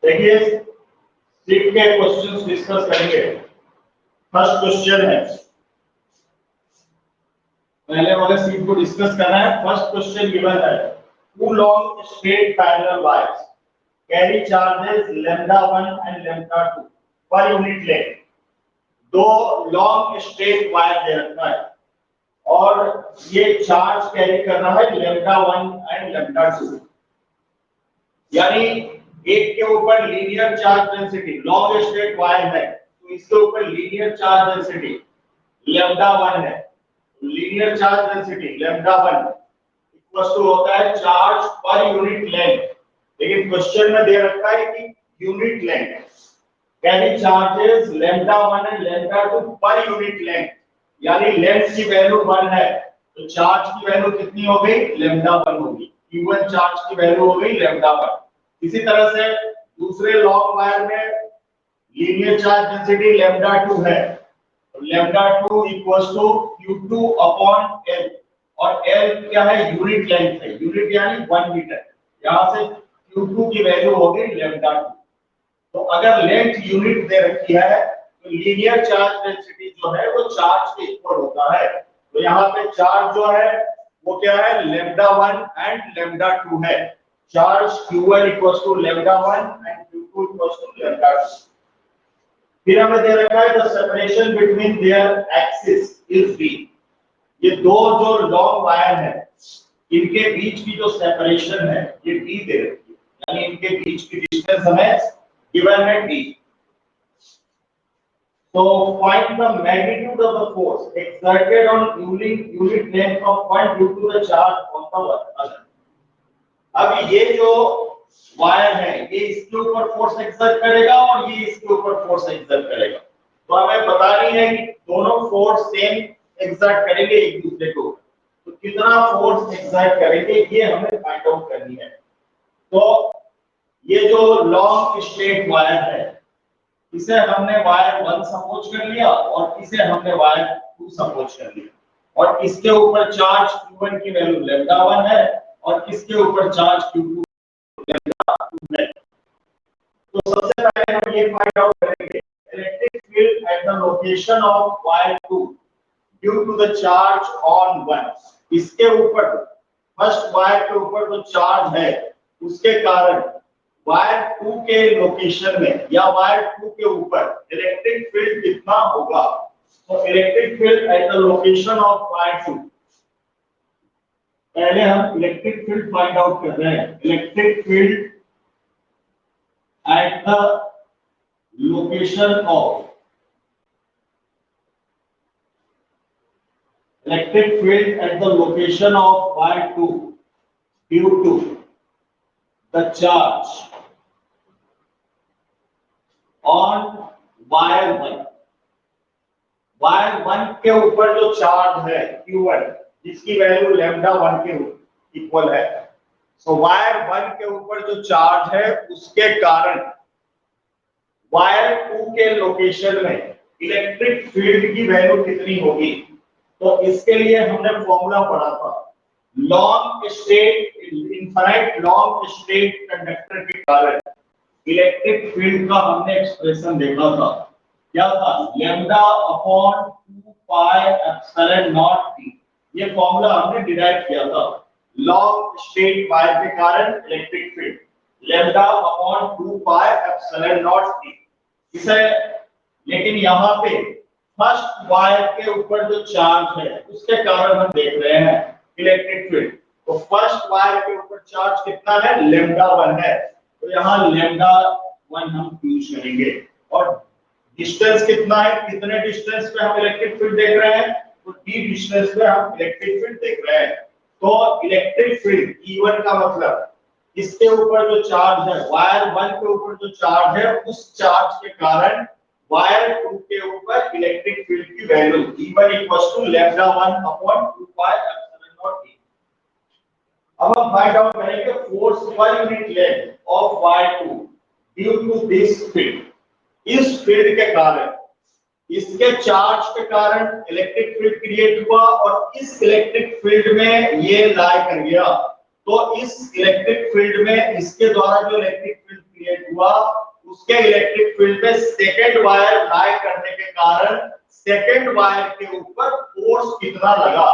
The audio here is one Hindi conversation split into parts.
देखिए सीट के क्वेश्चंस डिस्कस करेंगे। फर्स्ट क्वेश्चन है, पहले वाले सीट को डिस्कस करना है। फर्स्ट क्वेश्चन गिवन है, two long straight parallel wires carry charges λ1 and λ2 per unit length. दो लॉन्ग स्ट्रेट वायर दे रखा है और ये चार्ज कैरी कर रहा है λ1 एंड λ2, यानी एक के ऊपर linear charge density, long straight wire है तो इसके ऊपर लीनियर चार्ज डेंसिटी λ1 है। Linear charge density λ1 equal to होता है चार्ज पर यूनिट लेंथ। लेकिन क्वेश्चन में दे रखा है कि unit length carry charges λ1 and λ2 per unit length, यानी लेंथ की वैल्यू 1 है तो चार्ज की वैल्यू कितनी हो गई, λ1 होगी। q1 चार्ज की वैल्यू हो गई λ1। इसी तरह से दूसरे लॉन्ग वायर में लीनियर चार्ज डेंसिटी λ2 है तो λ2 equals to q2 upon l, और l क्या है, यूनिट लेंथ है, यूनिट यानी 1 मीटर। यहां से q2 की वैल्यू हो गई λ2। तो अगर लेंथ यूनिट दे रखी है तो लीनियर चार्ज डेंसिटी जो है वो चार्ज के इक्वल होता है। तो यहाँ पे चार्ज जो है वो क्या है, λ1 एंड λ2 है। Charge q1 equals to λ1 and q2 equals to λ2। फिर हमें दे रखा है the separation between their axis is d। ये दो जो लॉन्ग वायर है इनके बीच की जो सेपरेशन है ये d दे रखी है, यानी इनके बीच की डिस्टेंस हमें गिवन है d। So find the magnitude of the force exerted on unit length of one due to the charge on the other। अब ये जो वायर है ये इसके ऊपर फोर्स एक्सर्ट करेगा और ये इसके ऊपर फोर्स एक्सर्ट करेगा। तो हमें बतानी है कि दोनों फोर्स सेम एक्सर्ट करेंगे एक दूसरे को, तो कितना फोर्स एक्सर्ट करेंगे ये हमें फाइंड आउट करनी है। तो ये जो लॉन्ग स्ट्रेट वायर है इसे हमने वायर 1 सपोज कर लिया और इसे हमने वायर 2 सपोज कर लिया, और इसके ऊपर चार्ज q1 की वैल्यू λ1 है और इसके ऊपर चार्ज q2 λ2 है। तो सबसे पहले हम ये फाइंड आउट करेंगे electric field at the location of wire 2 due to the charge on 1। इसके ऊपर फर्स्ट वायर के ऊपर जो चार्ज है उसके कारण वायर 2 के लोकेशन में या वायर 2 के ऊपर इलेक्ट्रिक फील्ड कितना होगा। तो electric field at the location of wire 2, पहले हम इलेक्ट्रिक फील्ड फाइंड आउट कर रहे हैं। Electric field at the location of electric field at the location of wire 2 due to the charge on wire 1। Wire 1 के ऊपर जो चार्ज है q1 जिसकी वैल्यू λ1 के इक्वल है, सो वायर 1 के ऊपर जो चार्ज है उसके कारण वायर 2 के लोकेशन में इलेक्ट्रिक फील्ड की वैल्यू कितनी होगी। तो इसके लिए हमने फॉर्मूला पढ़ा था, long straight infinite long straight conductor के कारण इलेक्ट्रिक फील्ड का हमने एक्सप्रेशन देखा था, क्या था, λ/2πε0t। ये फॉर्मूला हमने डिराइव किया था। लॉन्ग स्ट्रेट वायर के कारण इलेक्ट्रिक फील्ड λ/2πε0t। इसे लेकिन यहाँ पे फर्स्ट वायर के ऊपर जो चार्ज है उसके कारण हम देख रहे हैं इलेक्ट्रिक फील्ड। तो फर्स्ट वायर के ऊपर चार्ज कितना है, λ1 है, तो यहाँ λ1 हम यूज करेंगे। और डिस्टेंस कितना है, कितने डिस्टेंस पे हम इलेक्ट्रिक फील्ड देख रहे हैं, तो d डिस्टेंस पे हम इलेक्ट्रिक फील्ड देख रहे हैं। तो इलेक्ट्रिक फील्ड E1 का मतलब इसके ऊपर जो चार्ज है वायर 1 के ऊपर जो चार्ज है उस चार्ज के कारण वायर 2 के ऊपर इलेक्ट्रिक फील्ड की वैल्यू E1 λ1/2πε0t। अब हम फाइंड आउट करेंगे force per unit length of wire 2 due to this field. इस फील्ड के कारण, इसके चार्ज के कारण इलेक्ट्रिक फील्ड क्रिएट हुआ और इस इलेक्ट्रिक फील्ड में ये लाई कर गया। तो इस इलेक्ट्रिक फील्ड में इसके द्वारा जो इलेक्ट्रिक फील्ड क्रिएट हुआ, उसके इलेक्ट्रिक फील्ड में सेकंड वायर लाई करने के कारण सेकंड वायर के ऊपर फोर्स कितना लगा,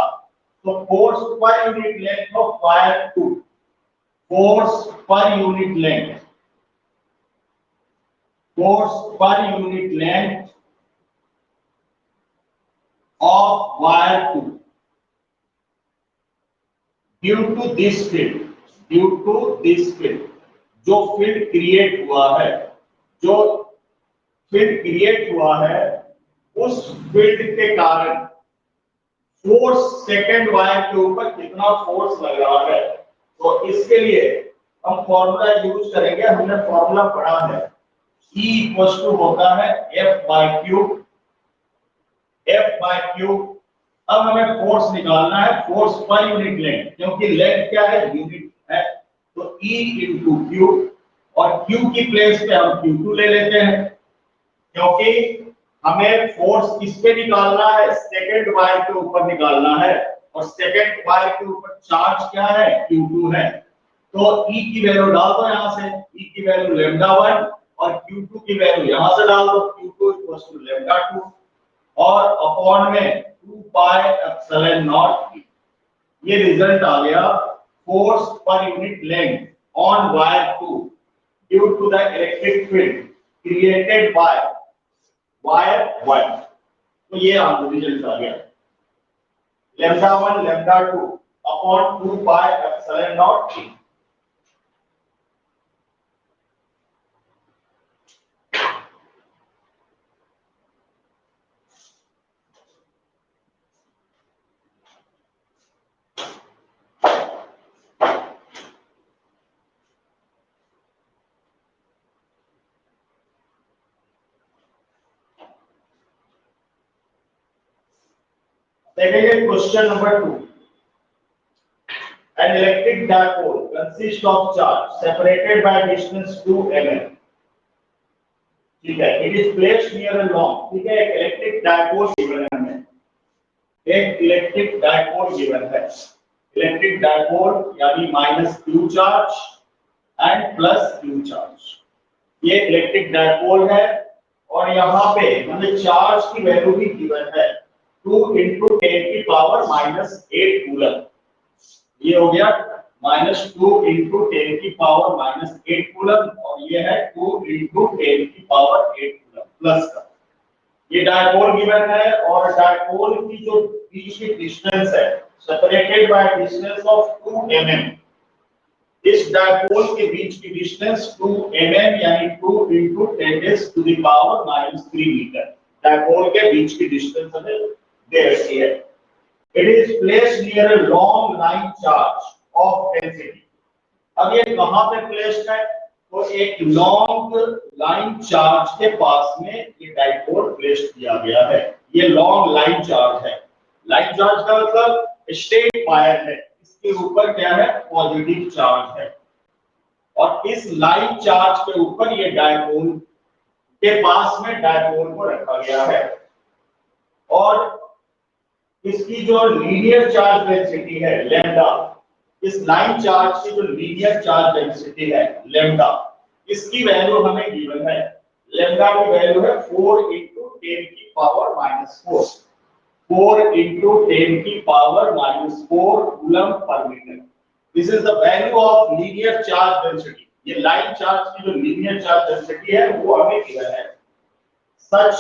तो force per unit length of wire 2, force per unit length, force per unit length of wire 2 due to this field, due to this field, जो फील्ड क्रिएट हुआ है, जो फील्ड क्रिएट हुआ है, उस फील्ड के कारण फोर्स सेकंड वायर के ऊपर कितना फोर्स लग रहा है। तो इसके लिए हम फॉर्मूला यूज करेंगे, हमने फॉर्मूला पढ़ा है, E इक्वल्स टू होता है F by Q, F by Q. अब हमें फोर्स निकालना है, फोर्स पर यूनिट लेंथ, क्योंकि लेंथ क्या है, यूनिट है, तो E इंटू क्यू, और Q की प्लेस पे हम Q2 ले लेते हैं, क्योंकि हमें फोर्स किस पे निकालना है, सेकंड वायर के ऊपर निकालना है, और सेकंड वायर के ऊपर चार्ज क्या है, Q2 है। तो E की वैल्यू डाल दो यहां से, E की वैल्यू λ1 और Q2 की वैल्यू यहां से डाल दो, Q2 इक्वल्स टू λ2, और अपॉन में 2 पाई एप्सिलॉन नॉट। ये रिजल्ट आ गया force per unit length on wire 2 due to the electric field created by wire 1। तो ये रिजल्ट आ गया λ1 λ2 upon 2 pi epsilon naught. Second question number 2. An electric dipole consists of charge separated by distance 2 mm. ठीक है, it is placed near a long, ठीक है, एक इलेक्ट्रिक डायपोल गिवन है हमें, एक इलेक्ट्रिक डायपोल गिवन है, इलेक्ट्रिक डायपोल यानी minus Q charge and plus Q charge, ये इलेक्ट्रिक डायपोल है, और यहाँ पे हमें चार्ज की वैल्यू भी गिवन है 2 into 10 की पावर -8 कूलम। ये हो गया -2 into 10 की पावर -8 कूलम, और ये है 2 into 10 की पावर 8 कूलम प्लस का। ये डायपोल गिवन है, और डायपोल की जो बीच की डिस्टेंस है separated by distance of 2 mm, इस डायपोल के बीच की डिस्टेंस 2 mm यानी 2 into 10 to the power -3 metre, dipole के बीच की डिस्टेंस हमें दे रखी है। It is placed near a long line charge of density. अब ये कहां पे प्लेस्ड है, तो एक लॉन्ग लाइन चार्ज के पास में ये डायपोल प्लेस किया गया है। ये लॉन्ग लाइन चार्ज है, लाइन चार्ज का मतलब स्ट्रेट वायर है, इसके ऊपर क्या है, पॉजिटिव चार्ज है, और इस लाइन चार्ज के ऊपर ये डायपोल के पास में डायपोल को रखा गया है, और इसकी जो लीनियर चार्ज डेंसिटी है लैम्डा, इस लाइन चार्ज की जो लीनियर चार्ज डेंसिटी है लैम्डा, इसकी वैल्यू हमें गिवन है, लैम्डा की वैल्यू है 4 into 10 की पावर -4, 4 into 10 की power -4 coulomb per metre. This is the value of linear charge density. ये लाइन चार्ज की जो लीनियर चार्ज डेंसिटी है वो हमें गिवन है। सच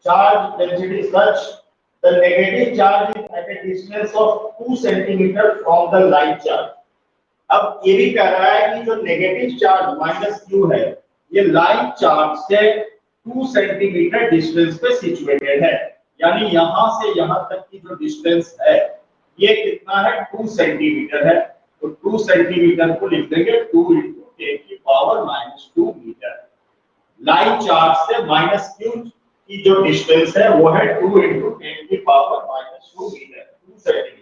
charge density such the negative charge is at a distance of 2 cm from the line charge। अब ये भी कह रहा है कि जो नेगेटिव चार्ज -q है, ये लाइन चार्ज से 2 सेंटीमीटर डिस्टेंस पे सिचुएटेड है, यानी यहां से यहां तक की जो डिस्टेंस है ये कितना है, 2 सेंटीमीटर है, तो 2 सेंटीमीटर को लिख देंगे 2 into 10 की पावर -2 मीटर। लाइन चार्ज से -q की जो डिस्टेंस है वो है 2 into 10 की पावर -2 मीटर, 2 सेंटीमीटर।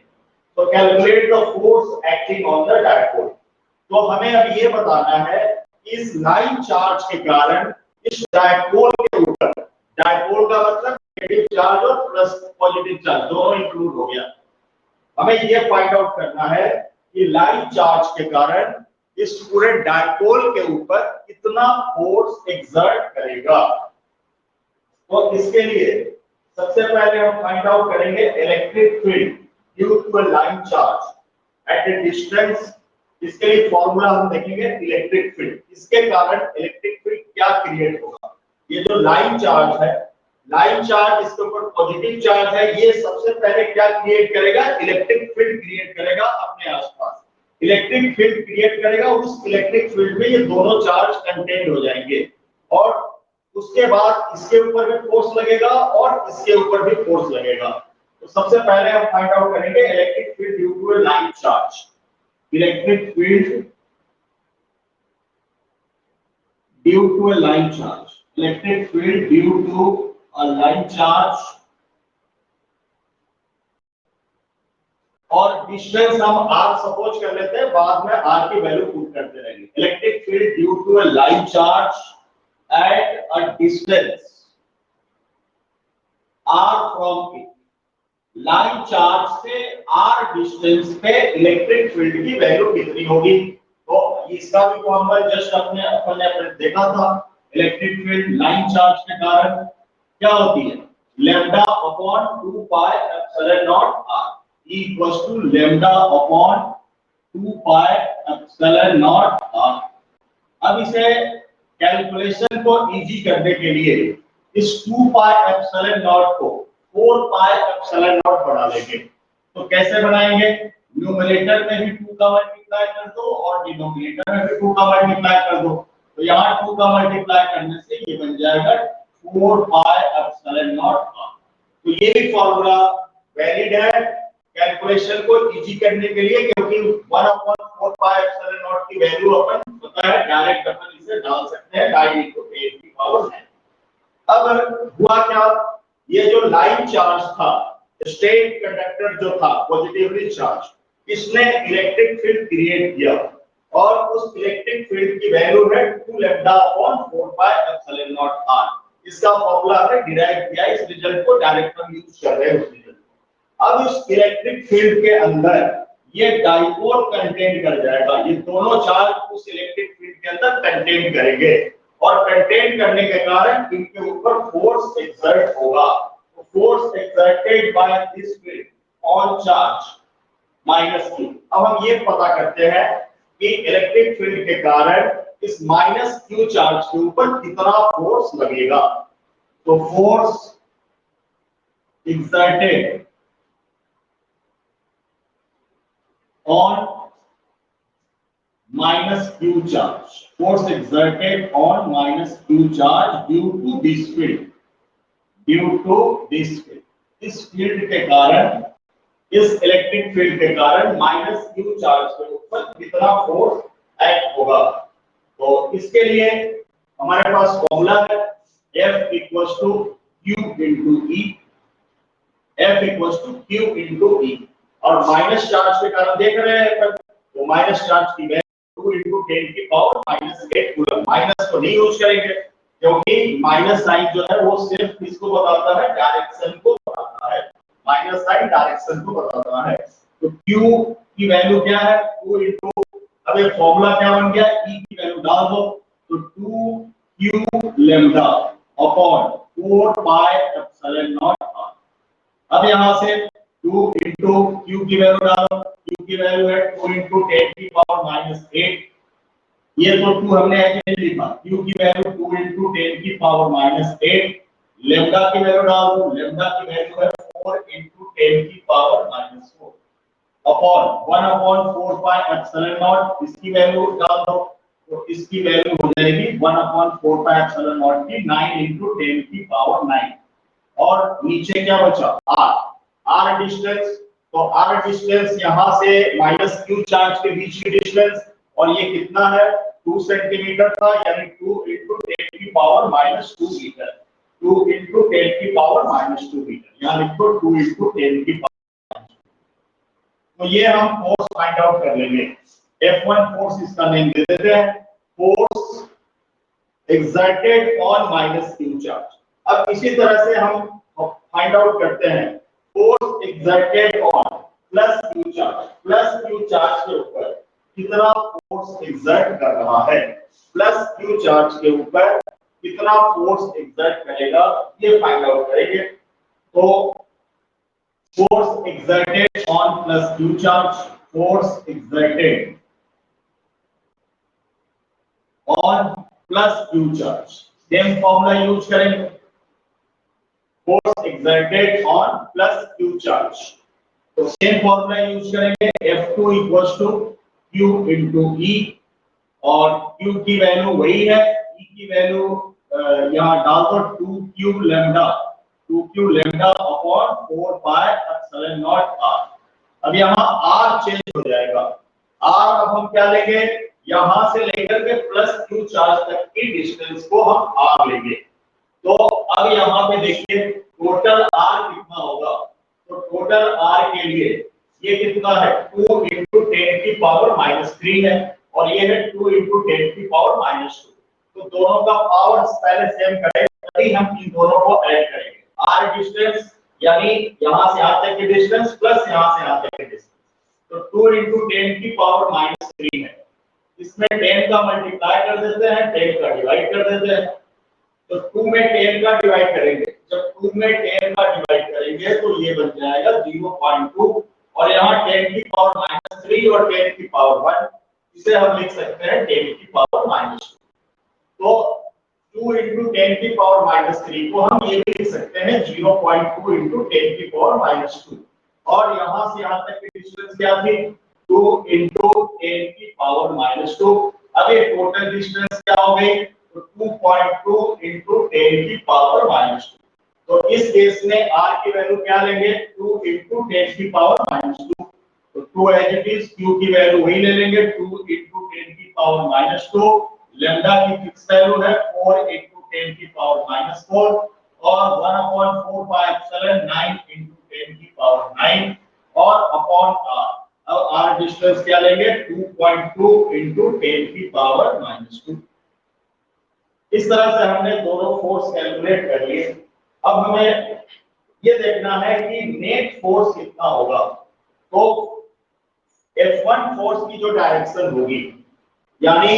तो calculate the force acting on the dipole. तो हमें अब ये बताना है इस लाइन चार्ज के कारण इस डायपोल के ऊपर, डायपोल का मतलब नेगेटिव चार्ज और प्लस पॉजिटिव चार्ज दोनों इंक्लूड हो गया। हमें ये फाइंड आउट करना है कि लाइन चार्ज के कारण इस पूरे डायपोल के ऊपर कितना फोर्स एक्सर्ट करेगा। तो इसके लिए सबसे पहले हम फाइंड आउट करेंगे electric field due to a line charge at a distance. इसके लिए फॉर्मूला हम देखेंगे इलेक्ट्रिक फील्ड। इसके कारण इलेक्ट्रिक फील्ड क्या क्रिएट होगा। ये जो लाइन चार्ज है, लाइन चार्ज इसके ऊपर पॉजिटिव चार्ज है, ये सबसे पहले क्या क्रिएट करेगा, इलेक्ट्रिक फील्ड क्रिएट करेगा अपने आसपास। इलेक्ट्रिक फील्ड क्रिएट करेगा, उस इलेक्ट्रिक फील्ड में ये दोनों चार्ज कंटेन्ड हो जाएंगे और उसके बाद इसके ऊपर भी फोर्स लगेगा और इसके ऊपर भी फोर्स लगेगा। तो सबसे पहले हम फाइंड आउट करेंगे electric field due to a line charge. Electric field due to a line charge, electric field due to a line charge और डिस्टेंस हम r सपोज कर लेते हैं, बाद में r की वैल्यू पुट करते रहेंगे। Electric field due to a line charge at a distance r from it। Line charge से r डिस्टेंस पे इलेक्ट्रिक फील्ड की वैल्यू कितनी होगी। तो इसका भी फॉर्मूला जस्ट अपन ने देखा था। इलेक्ट्रिक फील्ड लाइन चार्ज के कारण क्या होती है, lambda upon 2 pi epsilon nought r equals to lambda upon 2 pi epsilon nought r। अब इसे कैलकुलेशन को इजी करने के लिए इस 2 पाई एप्सिलॉन नॉट को 4 पाई एप्सिलॉन नॉट बना लेंगे। तो कैसे बनाएंगे, न्यूमरेटर में भी 2 का मल्टीप्लाई कर दो और डिनोमिनेटर में भी 2 का मल्टीप्लाई कर दो। तो यहाँ 2 का मल्टीप्लाई करने से ये बन जाएगा 4 पाई एप्सिलॉन नॉट r। तो ये भी फॉर्मूला वैलिड है कैलकुलेशन को इजी करने के लिए, क्योंकि 1/4 पाई एप्सिलॉन नॉट की वैल्यू अपन पता है डायरेक्ट अपन इसे डाल सकते हैं 9 × 10 की पावर 9। अब हुआ क्या, ये जो लाइन चार्ज था, स्टेट कंडक्टर जो था पॉजिटिवली चार्ज, इसने इलेक्ट्रिक फील्ड क्रिएट किया और उस इलेक्ट्रिक फील्ड की वैल्यू है 2 lambda upon 4 pi epsilon nought r। इसका फॉर्मूला हमने डिराइव किया, इस रिजल्ट को डायरेक्ट हम यूज कर रहे हैं उस रिजल्ट। अब इस इलेक्ट्रिक फील्ड के अंदर ये डाइपोल कंटेन कर जाएगा, ये दोनों चार्ज उस इलेक्ट्रिक फील्ड के अंदर कंटेन करेंगे और कंटेन करने के कारण इनके ऊपर फोर्स एक्सर्ट होगा। तो force exerted by this field on charge minus q। अब हम ये पता करते हैं कि इलेक्ट्रिक फील्ड के कारण इस माइनस q चार्ज के ऊपर कितना फोर्स लगेगा। तो force exerted on minus q charge, force exerted on minus q charge due to this field, due to this field। इस फील्ड के कारण, इस इलेक्ट्रिक फील्ड के कारण माइनस q चार्ज के ऊपर कितना फोर्स एक्ट होगा। तो इसके लिए हमारे पास फॉर्मूला है F equals to Q into E, F equals to Q into E। और माइनस चार्ज के कारण देख रहे हैं तो माइनस चार्ज की वैल्यू 2 × 10 की पावर -8 कूलम। माइनस को नहीं यूज करेंगे क्योंकि माइनस साइन जो है वो सिर्फ इसको बताता है, डायरेक्शन को बताता है। माइनस साइन डायरेक्शन को बताता है। तो Q की वैल्यू क्या है, 2 × अब ये फॉर्मूला क्या बन गया, E की वैल्यू डाल दो तो 2q lambda upon 4 pi epsilon nought r। अब यहां से 2 into q की वैल्यू डालो, q की वैल्यू है 2 into 10 की पावर -8। ये तो 2 हमने ऐसे लिखा, q की वैल्यू 2 into 10 की पावर -8। लैम्डा की वैल्यू डाल दो, लैम्डा की वैल्यू है 4 into 10 की power -4 upon 1/4 pi epsilon not. इसकी वैल्यू डाल दो तो इसकी वैल्यू हो जाएगी 1/4 पाई एप्सिलॉन नॉट की 9 into 10 की पावर 9। और नीचे क्या बचा, r डिस्टेंस। तो r डिस्टेंस यहां से माइनस q चार्ज के बीच की डिस्टेंस, और ये कितना है 2 सेंटीमीटर था, यानी 2 into 10 की पावर -2 मीटर। 2 into 10 की पावर -2 मीटर, यहां लिखो 2 into 10 की पावर। तो ये हम फोर्स फाइंड आउट कर लेंगे। F1 फोर्स इसका नेम दे देते हैं, force exerted on minus q charge. अब इसी तरह से हम फाइंड आउट करते हैं force exerted on plus q charge. Plus q charge के ऊपर कितना फोर्स एक्सर्ट कर रहा है, प्लस क्यू चार्ज के ऊपर कितना फोर्स एक्सर्ट करेगा, ये फाइंड आउट करेंगे। तो force exerted on plus q charge, force exerted on plus q charge, same formula use करेंगे, force exerted on plus q charge, तो सेम फॉर्मूला यूज करेंगे, F2 equals to q into E, और q की वैल्यू वही है, E की वैल्यू यहाँ डाल दो 2q lambda, 2q lambda upon 4 pi epsilon nought r। अब यहाँ r चेंज हो जाएगा, r अब हम क्या लेंगे, यहां से लेकर के प्लस q चार्ज तक की डिस्टेंस को हम r लेंगे। तो अब यहाँ पे देखिए टोटल r कितना होगा, तो टोटल r के लिए ये कितना है, 2 into 10 की पावर -3 है, और ये है 2 into 10 की पावर -2। तो दोनों का पावर पहले सेम करें, तभी हम इन दोनों को ऐड करेंगे। r डिस्टेंस यानी यहां से यहां तक की डिस्टेंस प्लस यहां से यहां तक की डिस्टेंस, तो 2 into 10 की पावर -3 है, इसमें 10 का मल्टीप्लाई कर देते हैं, 10 का डिवाइड कर देते हैं, तो 2 में 10 का डिवाइड करेंगे, जब 2 में 10 का डिवाइड करेंगे तो ये बन जाएगा 0.2, और यहाँ 10 की पावर -3 और 10 की पावर 1, इसे हम लिख सकते हैं 10 की पावर -2। तो 2 into 10 की पावर -3 को हम ये भी लिख सकते हैं 0.2 into 10 की पावर -2, और यहाँ से यहाँ तक की डिस्टेंस क्या थी, 2 into 10 की पावर -2। अब ये टोटल डिस्टेंस क्या हो गई, तो 2.2 into 10 की पावर -2। तो इस केस में r की वैल्यू क्या लेंगे, 2 into 10 की पावर -2, तो 2 एज इट इज, q की वैल्यू वही ले लेंगे, 2 into 10 की पावर -2, लैम्डा की फिक्स वैल्यू है 4 into 10 की पावर -4, और 1/4 पाई एप्सिलॉन 9 into 10 की पावर 9, और अपॉन r। अब r डिस्टेंस क्या लेंगे, 2.2 into 10 की पावर -2। इस तरह से हमने दोनों फोर्स कैलकुलेट कर लिए। अब हमें ये देखना है कि नेट फोर्स कितना होगा। तो F1 फोर्स की जो डायरेक्शन होगी, यानी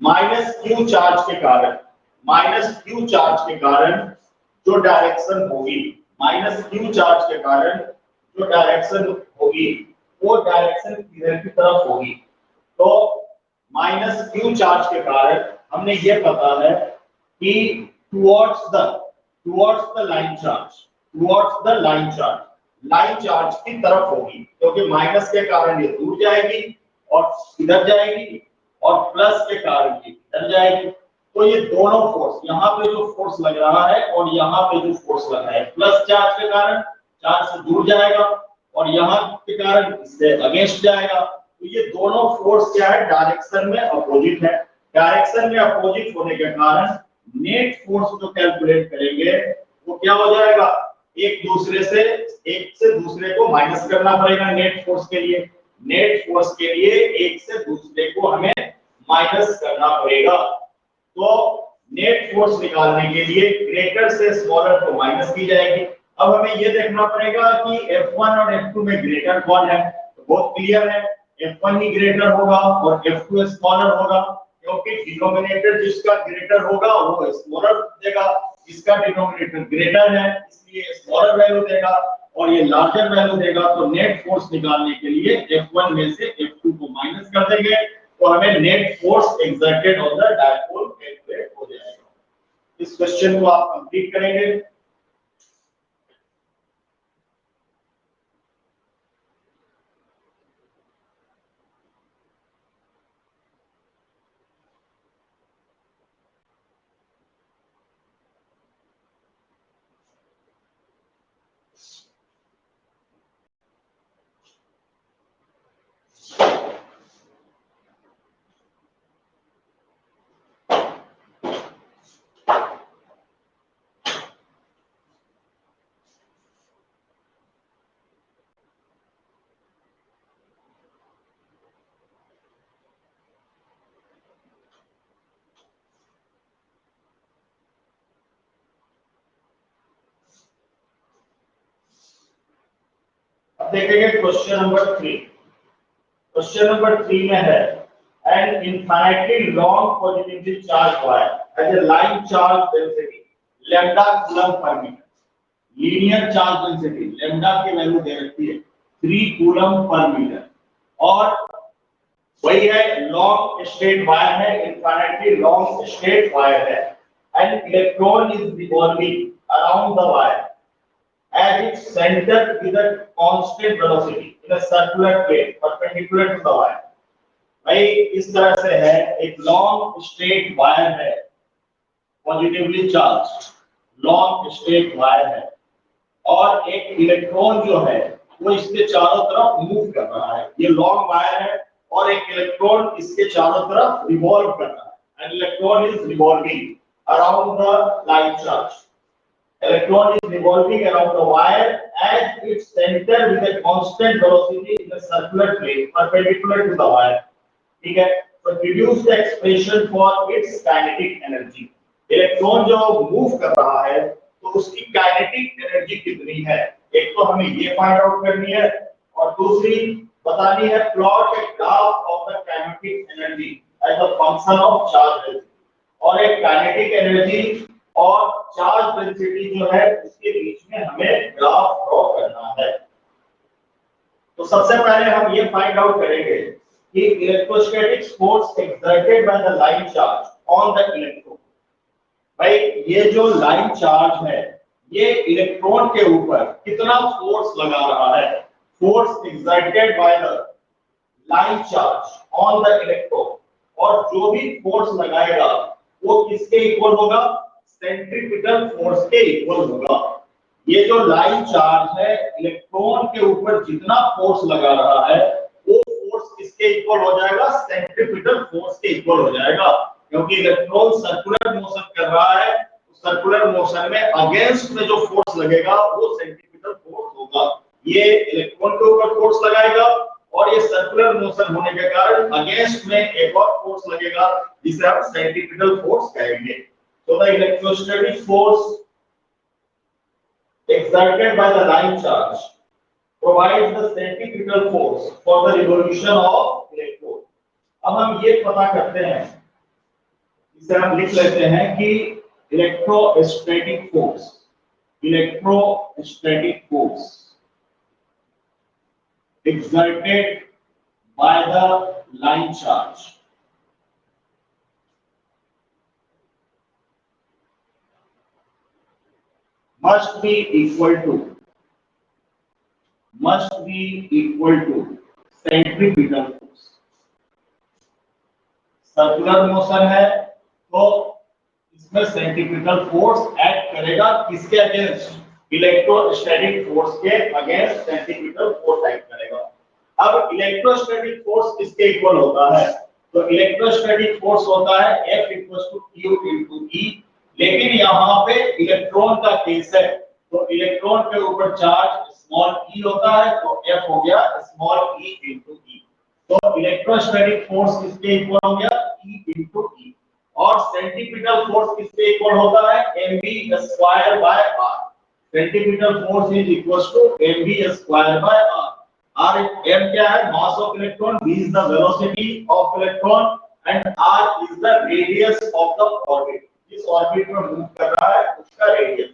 -q चार्ज के कारण, -q चार्ज के कारण जो डायरेक्शन होगी, -q चार्ज के कारण जो डायरेक्शन होगी, वो डायरेक्शन किधर की तरफ होगी। तो -q चार्ज के कारण हमने ये पता है कि towards the line charge, towards the line charge की तरफ होगी, क्योंकि माइनस के कारण ये दूर जाएगी और इधर जाएगी, और प्लस के कारण ये इधर जाएगी। तो ये दोनों फोर्स, यहाँ पे जो फोर्स लग रहा है और यहाँ पे जो फोर्स लग रहा है, प्लस चार्ज के कारण चार्ज से दूर जाएगा, और यहाँ के कारण इससे अगेंस्ट जाएगा। तो ये दोनों फोर्स क्या है, डायरेक्शन में अपोजिट है। डायरेक्शन में अपोजिट होने के कारण नेट फोर्स जो कैलकुलेट करेंगे वो क्या हो जाएगा, एक से दूसरे को माइनस करना पड़ेगा। नेट फोर्स के लिए एक से दूसरे को हमें माइनस करना पड़ेगा। तो नेट फोर्स निकालने के लिए ग्रेटर से स्मॉलर को माइनस की जाएगी। अब हमें ये देखना पड़ेगा कि F1 और F2 में ग्रेटर कौन है, तो बहुत क्लियर है, F1 ही ग्रेटर होगा और F2 स्मॉलर होगा, क्योंकि डिनोमिनेटर जिसका ग्रेटर होगा वो स्मॉलर देगा, इसका डिनोमिनेटर ग्रेटर है इसलिए स्मॉलर वैल्यू देगा, और ये लार्जर वैल्यू देगा। तो नेट फोर्स निकालने के लिए F1 में से F2 को माइनस कर देंगे, तो हमें net force exerted on the dipole calculate हो जाएगा। इस क्वेश्चन को आप कंप्लीट करेंगे। अब देखेंगे क्वेश्चन नंबर 3। क्वेश्चन नंबर 3 में है an infinitely long positively charged wire has a line charge density lambda coulomb per meter. Linear charge density lambda की वैल्यू दे रखी है 3 कूलम पर मीटर और वही है लॉन्ग स्ट्रेट वायर है, इनफाइनाइटली लॉन्ग स्ट्रेट वायर है and electron is revolving around the wire at its center with a constant velocity in a circular plane perpendicular to the wire. भाई इस तरह से है, एक लॉन्ग स्ट्रेट वायर है, positively charge long straight wire है और एक इलेक्ट्रॉन जो है वो इसके चारों तरफ मूव कर रहा है। ये लॉन्ग वायर है और एक इलेक्ट्रॉन इसके चारों तरफ रिवॉल्व कर रहा है and electron is revolving around the line charge. Electron is revolving around the wire at its center with a constant velocity in a circular plane perpendicular to the wire. ठीक है, तो reduce the expression for its kinetic energy. Electron जो मूव कर रहा है तो उसकी काइनेटिक एनर्जी कितनी है, एक तो हमें ये फाइंड आउट करनी है और दूसरी बतानी है plot a graph of the kinetic energy as a function of charge और एक काइनेटिक एनर्जी और चार्ज डेंसिटी जो है उसके बीच में हमें ग्राफ ड्रॉ करना है। तो सबसे पहले हम ये फाइंड आउट करेंगे कि electrostatic force exerted by the line charge on the electron. भाई ये जो लाइन चार्ज है ये इलेक्ट्रॉन के ऊपर कितना फोर्स लगा रहा है, force exerted by the line charge on the electron और जो भी फोर्स लगाएगा वो किसके इक्वल होगा, सेंट्रीपिटल फोर्स के इक्वल होगा। ये जो लाइन चार्ज है इलेक्ट्रॉन के ऊपर जितना फोर्स लगा रहा है वो फोर्स किसके इक्वल हो जाएगा, सेंट्रीपिटल फोर्स के इक्वल हो जाएगा क्योंकि इलेक्ट्रॉन सर्कुलर मोशन कर रहा है। सर्कुलर मोशन में अगेंस्ट में जो फोर्स लगेगा वो सेंट्रीपिटल फोर्स होगा। ये इलेक्ट्रॉन के ऊपर फोर्स लगाएगा और ये सर्कुलर मोशन होने के कारण अगेंस्ट में एक और फोर्स लगेगा जिसे हम सेंट्रीपिटल फोर्स कहेंगे। So the electrostatic force exerted by the line charge provides the centripetal force for the revolution of electron. अब हम ये पता करते हैं, इसे हम लिख लेते हैं कि electrostatic force exerted by the line charge must be equal to centripetal force. Circular motion है तो इसमें सेंट्रीपिटल फोर्स एक्ट करेगा किसके अगेंस्ट, इलेक्ट्रोस्टैटिक फोर्स के अगेंस्ट सेंट्रीपिटल फोर्स एक्ट करेगा। अब इलेक्ट्रोस्टैटिक फोर्स किसके इक्वल होता है, तो इलेक्ट्रोस्टैटिक फोर्स होता है F = Q × E, लेकिन यहाँ पे इलेक्ट्रॉन का केस है तो इलेक्ट्रॉन के ऊपर चार्ज स्मॉल e होता है तो F हो गया स्मॉल e × E। तो इलेक्ट्रोस्टैटिक फोर्स किसके इक्वल हो गया, E × E और सेंट्रीपिटल फोर्स किसके इक्वल होता है, mv²/r। Centripetal force is equal to mv²/r। r m क्या है, mass of electron, v is the velocity of electron and r is the radius of the orbit. जिस ऑर्बिट में मूव कर रहा है उसका रेडियस।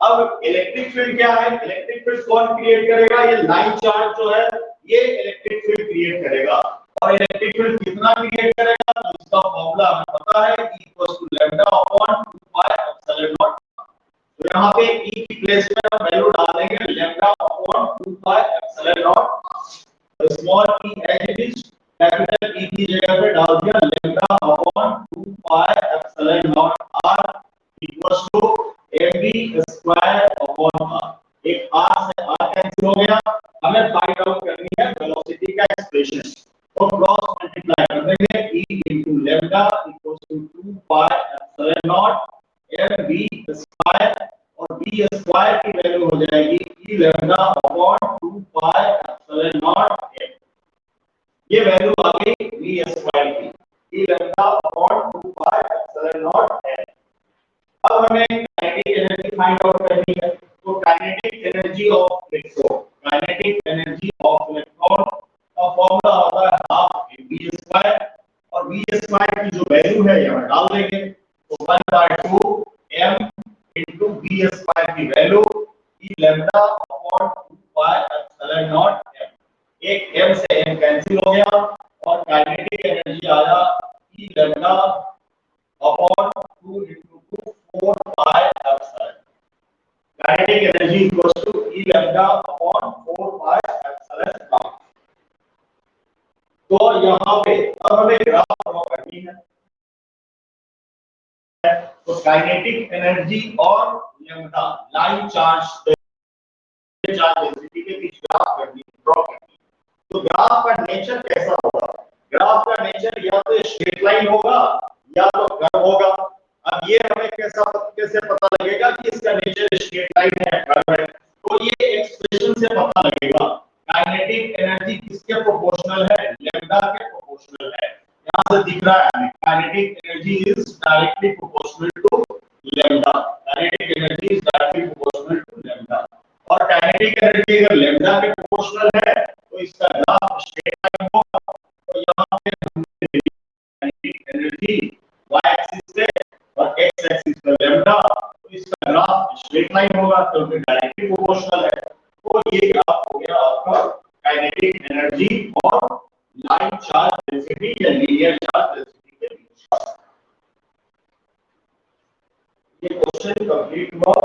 अब इलेक्ट्रिक फील्ड क्या है, इलेक्ट्रिक फील्ड कौन क्रिएट करेगा, ये लाइन चार्ज जो है ये इलेक्ट्रिक फील्ड क्रिएट करेगा और इलेक्ट्रिक फील्ड कितना क्रिएट करेगा, तो इसका फार्मूला हमें पता है E = λ/2πε0। तो यहाँ पे E की प्लेस में हम वैल्यू डाल देंगे λ/2πε0। तो small e as it is, capital E की जगह पे डाल दिया λ/2πε0r mv²/r। एक r से r कैंसिल हो गया, हमें फाइंड आउट करनी है वेलोसिटी का एक्सप्रेशन। तो क्रॉस मल्टीप्लाई कर देंगे E × λ = 2πε0 mv² और v² की वैल्यू हो जाएगी E λ/2πε0m। ये वैल्यू आ गई v² की, E λ/2πε0m। अब हमें काइनेटिक एनर्जी फाइंड आउट करनी है। तो काइनेटिक एनर्जी ऑफ इलेक्ट्रॉन का फार्मूला होता है स्क्वायर की जो वैल्यू है यहाँ डाल देंगे, तो 1/2 m into v स्क्वायर की value e lambda upon 2 pi epsilon naught m। एक m से m कैंसिल हो गया और काइनेटिक एनर्जी आया e lambda upon 2 into 2 4 pi epsilon. Kinetic energy equals to e lambda upon 4 pi epsilon naught. तो यहाँ पे अब हमें ग्राफ ड्रॉ करनी है, तो काइनेटिक एनर्जी और लैम्ब्डा लाइन चार्ज डेंसिटी के बीच ग्राफ ड्रॉ करनी। तो ग्राफ का नेचर कैसा होगा? ग्राफ का नेचर या तो स्ट्रेट लाइन होगा या तो कर्व होगा। अब ये हमें कैसे पता लगेगा कि इसका नेचर स्ट्रेट लाइन है कर्व है? तो ये एक्सप्रेशन से पता लगेगा। काइनेटिक एनर्जी किसके प्रोपोर्शनल है? लैम्ब्डा के प्रोपोर्शनल है। यहाँ से दिख रहा है हमें kinetic energy is directly proportional to lambda. Kinetic energy is directly proportional to lambda. और काइनेटिक एनर्जी अगर लैम्ब्डा के प्रोपोर्शनल है तो इसका ग्राफ स्ट्रेट लाइन होगा। तो यहाँ पे हमने काइनेटिक एनर्जी y एक्सिस से और x एक्सिस पर लैम्ब्डा, तो इसका ग्राफ स्ट्रेट लाइन होगा क्योंकि डायरेक्टली प्रोपोर्शनल है। तो ये ग्राफ हो गया आपका काइनेटिक एनर्जी और लाइन चार्ज डेंसिटी या लीनियर चार्ज डेंसिटी के बीच का। ये क्वेश्चन कंप्लीट हुआ।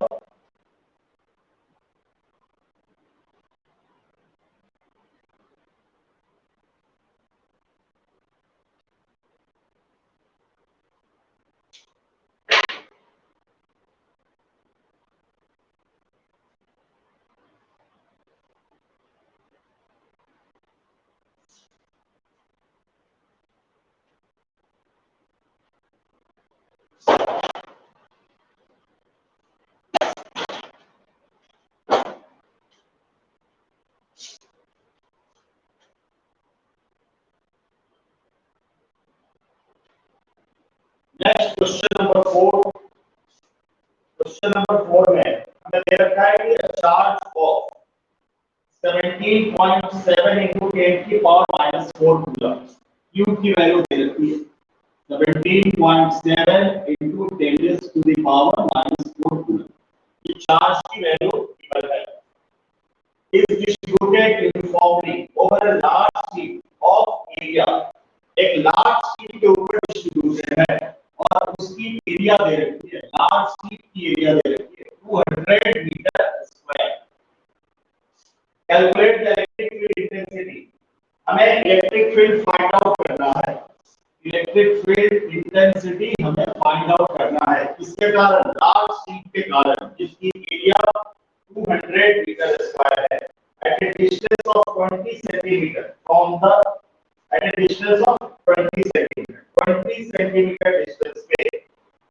Next question number 4। Question number 4 में हमें दे रखा है कि चार्ज ऑफ 17.7 into 10 की पावर -4 कूलम, Q की वैल्यू दे रखी है 17.7 into 10 to the power -4 coulomb. ये चार्ज की वैल्यू गिवन है। is distributed uniformly over a large sheet of area। एक लार्ज शीट के ऊपर डिस्ट्रीब्यूटेड है और उसकी एरिया दे रखी है, लार्ज शीट की एरिया दे रखी है 200 metre square. Calculate the electric field intensity. हमें इलेक्ट्रिक फील्ड फाइंड आउट करना है। इलेक्ट्रिक फील्ड इंटेंसिटी हमें फाइंड आउट करना है किसके कारण? लार्ज शीट के कारण, जिसकी एरिया 200 मीटर स्क्वायर है। at a distance of 20 centimeter from the at a distance of 20 centimeter distance पे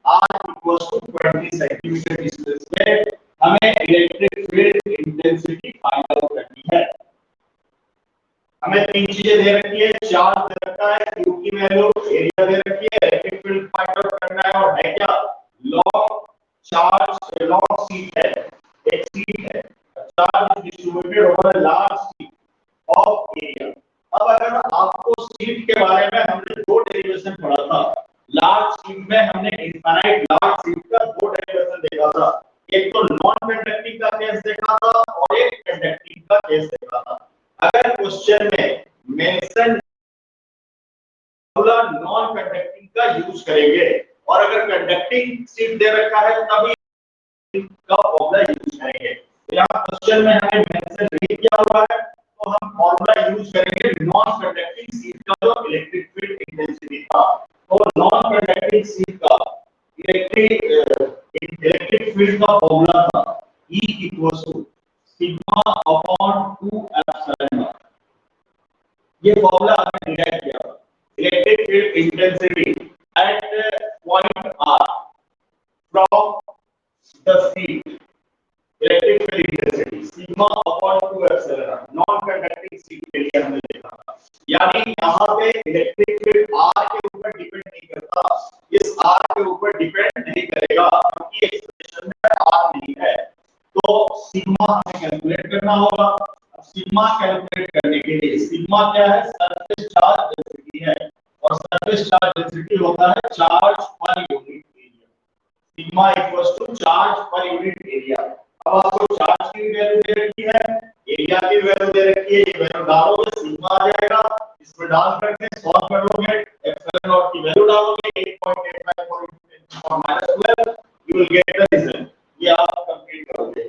r equals to 20 centimeter distance पे हमें electric field intensity find out करनी है। हमें तीन चीजें दे रखी है, चार्ज दे रखा है, q की वैल्यू, एरिया दे रखी है, इलेक्ट्रिक फील्ड फाइंड आउट करना है। और है क्या? लॉन्ग चार्ज, लॉन्ग शीट है, एक शीट है, charge is distributed over a large sheet of area। अब अगर आपको शीट के बारे में हमने दो डेरिवेशन पढ़ा था, लार्ज शीट में हमने इनफाइनाइट लार्ज शीट का दो डेरिवेशन देखा था। एक तो नॉन कंडक्टिंग का केस देखा था और एक कंडक्टिंग का केस देखा था। अगर क्वेश्चन में मेंशन नॉन कंडक्टिंग का यूज करेंगे और अगर कंडक्टिंग शीट दे रखा है तभी का फॉर्मूला यूज करेंगे। यहाँ क्वेश्चन में हमें मेंशन नहीं किया हुआ है तो हम फॉर्मूला यूज करेंगे नॉन कंडक्टिंग शीट का जो इलेक्ट्रिक फील्ड इंटेंसिटी था। तो नॉन कंडक्टिंग शीट का इलेक्ट्रिक फील्ड का फॉर्मूला था E equals to sigma upon 2 epsilon naught. ये फॉर्मूला हमने डिराइव किया। Electric field intensity at point R from the sheet, electric field intensity sigma upon 2 epsilon naught. Non conducting sheet के लिए हमने देखा था। यानी यहाँ पे इलेक्ट्रिक फील्ड R के ऊपर डिपेंड नहीं करता, इस R के ऊपर डिपेंड नहीं करेगा क्योंकि एक्सप्रेशन में R नहीं है। तो सिग्मा हमें कैलकुलेट करना होगा। अब सिग्मा कैलकुलेट करने के लिए सिग्मा क्या है? सरफेस चार्ज डेंसिटी है और सरफेस सरफेस चार्ज डेंसिटी होता है charge per unit area, sigma equals to charge per unit area. अब आपको चार्ज की वैल्यू दे रखी है, एरिया की वैल्यू दे रखी है, ये वैल्यू डालोगे सिग्मा आ जाएगा, इसमें डाल करके सॉल्व करोगे, एप्सिलॉन नॉट की वैल्यू डालोगे 8.85 × 10⁻12 you will get the result. ये आप कंप्लीट करोगे।